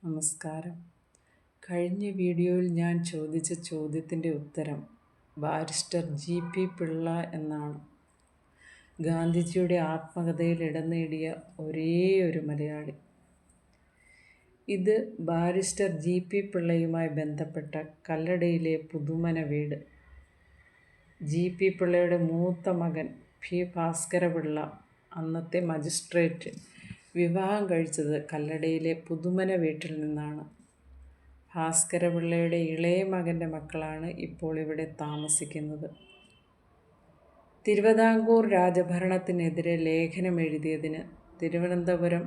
നമസ്കാരം. കഴിഞ്ഞ വീഡിയോയിൽ ഞാൻ ചോദിച്ച ചോദ്യത്തിൻ്റെ ഉത്തരം ബാരിസ്റ്റർ ജി.പി. പിള്ള എന്നാണ്. ഗാന്ധിജിയുടെ ആത്മകഥയിൽ ഇടം നേടിയ ഒരേയൊരു മലയാളി. ഇത് ബാരിസ്റ്റർ ജി.പി. പിള്ളയുമായി ബന്ധപ്പെട്ട കല്ലടയിലെ പുതുമന വീട്. ജി.പി. പിള്ളയുടെ മൂത്ത മകൻ പി. ഭാസ്കരപിള്ള, അന്നത്തെ മജിസ്ട്രേറ്റ്, വിവാഹം കഴിച്ചത് കല്ലടയിലെ പുതുമന വീട്ടിൽ നിന്നാണ്. ഭാസ്കരപിള്ളയുടെ ഇളയ മകൻ്റെ മക്കളാണ് ഇപ്പോൾ ഇവിടെ താമസിക്കുന്നത്. തിരുവിതാംകൂർ രാജഭരണത്തിനെതിരെ ലേഖനം എഴുതിയതിന് തിരുവനന്തപുരം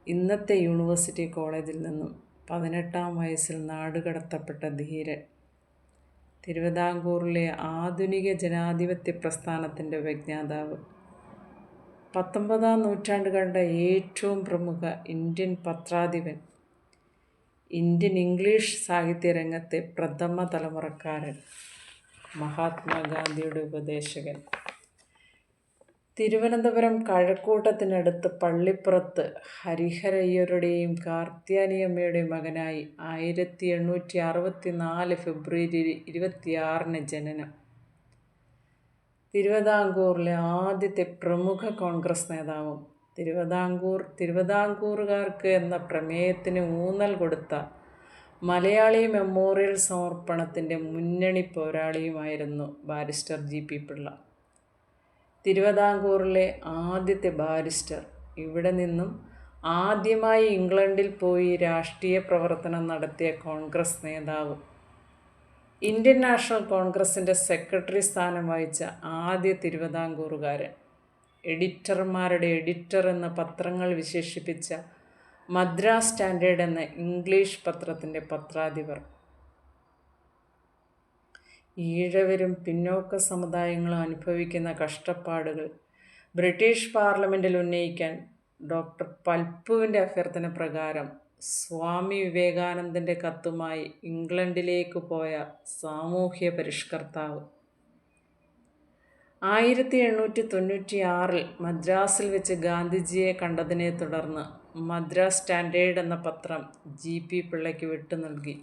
ഇന്നത്തെ യൂണിവേഴ്സിറ്റി കോളേജിൽ നിന്നും 18-ാം വയസ്സിൽ നാടുകടത്തപ്പെട്ട ധീരൻ. തിരുവിതാംകൂറിലെ ആധുനിക ജനാധിപത്യ പ്രസ്ഥാനത്തിൻ്റെ വിജ്ഞാതാവ്. 19-ാം നൂറ്റാണ്ട് കണ്ട ഏറ്റവും പ്രമുഖ ഇന്ത്യൻ പത്രാധിപൻ. ഇന്ത്യൻ ഇംഗ്ലീഷ് സാഹിത്യരംഗത്തെ പ്രഥമ തലമുറക്കാരൻ. മഹാത്മാഗാന്ധിയുടെ ഉപദേശകൻ. തിരുവനന്തപുരം കഴക്കൂട്ടത്തിനടുത്ത് പള്ളിപ്പുറത്ത് ഹരിഹരയ്യരുടെയും കാർത്യാനിയമ്മയുടെയും മകനായി 1864 ഫെബ്രുവരി 26 ജനനം. തിരുവിതാംകൂറിലെ ആദ്യത്തെ പ്രമുഖ കോൺഗ്രസ് നേതാവും തിരുവിതാംകൂറുകാർക്ക് എന്ന പ്രമേയത്തിന് ഊന്നൽ കൊടുത്ത മലയാളി മെമ്മോറിയൽ സമർപ്പണത്തിൻ്റെ മുന്നണി പോരാളിയുമായിരുന്നു ബാരിസ്റ്റർ ജി.പി. പിള്ള. തിരുവിതാംകൂറിലെ ആദ്യത്തെ ബാരിസ്റ്റർ. ഇവിടെ നിന്നും ആദ്യമായി ഇംഗ്ലണ്ടിൽ പോയി രാഷ്ട്രീയ പ്രവർത്തനം നടത്തിയ കോൺഗ്രസ് നേതാവ്. ഇന്ത്യൻ നാഷണൽ കോൺഗ്രസിൻ്റെ സെക്രട്ടറി സ്ഥാനം വഹിച്ച ആദ്യ തിരുവിതാംകൂറുകാരൻ. എഡിറ്റർമാരുടെ എഡിറ്റർ എന്ന പത്രങ്ങൾ വിശേഷിപ്പിച്ച മദ്രാസ് സ്റ്റാൻഡേർഡ് എന്ന ഇംഗ്ലീഷ് പത്രത്തിൻ്റെ പത്രാധിപർ. ഈഴവരും പിന്നോക്ക സമുദായങ്ങളും അനുഭവിക്കുന്ന കഷ്ടപ്പാടുകൾ ബ്രിട്ടീഷ് പാർലമെൻറ്റിൽ ഉന്നയിക്കാൻ ഡോക്ടർ പൽപ്പുവിൻ്റെ അഭ്യർത്ഥന പ്രകാരം സ്വാമി വിവേകാനന്ദൻ്റെ കത്തുമായി ഇംഗ്ലണ്ടിലേക്ക് പോയ സാമൂഹ്യ പരിഷ്കർത്താവ്. 1896 മദ്രാസിൽ വെച്ച് ഗാന്ധിജിയെ കണ്ടതിനെ തുടർന്ന് മദ്രാസ് സ്റ്റാൻഡേർഡ് എന്ന പത്രം ജി.പി. പിള്ളയ്ക്ക് വിട്ടു നൽകി.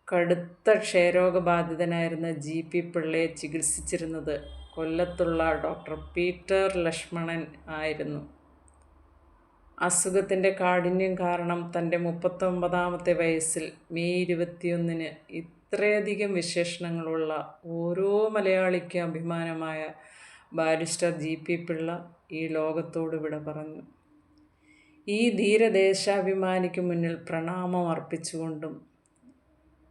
കടുത്ത ക്ഷയരോഗബാധിതനായിരുന്ന ജി.പി. പിള്ളയെ ചികിത്സിച്ചിരുന്നത് കൊല്ലത്തുള്ള ഡോക്ടർ പീറ്റർ ലക്ഷ്മണൻ ആയിരുന്നു. അസുഖത്തിൻ്റെ കാഠിന്യം കാരണം തൻ്റെ 39-ാമത്തെ വയസ്സിൽ മെയ് 21 ഇത്രയധികം വിശേഷണങ്ങളുള്ള ഓരോ മലയാളിക്കും അഭിമാനമായ ബാരിസ്റ്റർ ജി.പി. പിള്ള ഈ ലോകത്തോട് വിട പറഞ്ഞു. ഈ ധീരദേശാഭിമാനിക്ക് മുന്നിൽ പ്രണാമം അർപ്പിച്ചുകൊണ്ടും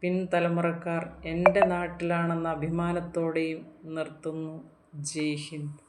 പിൻതലമുറക്കാർ എൻ്റെ നാട്ടിലാണെന്ന അഭിമാനത്തോടെയും നിർത്തുന്നു. ജയ് ഹിന്ദ്.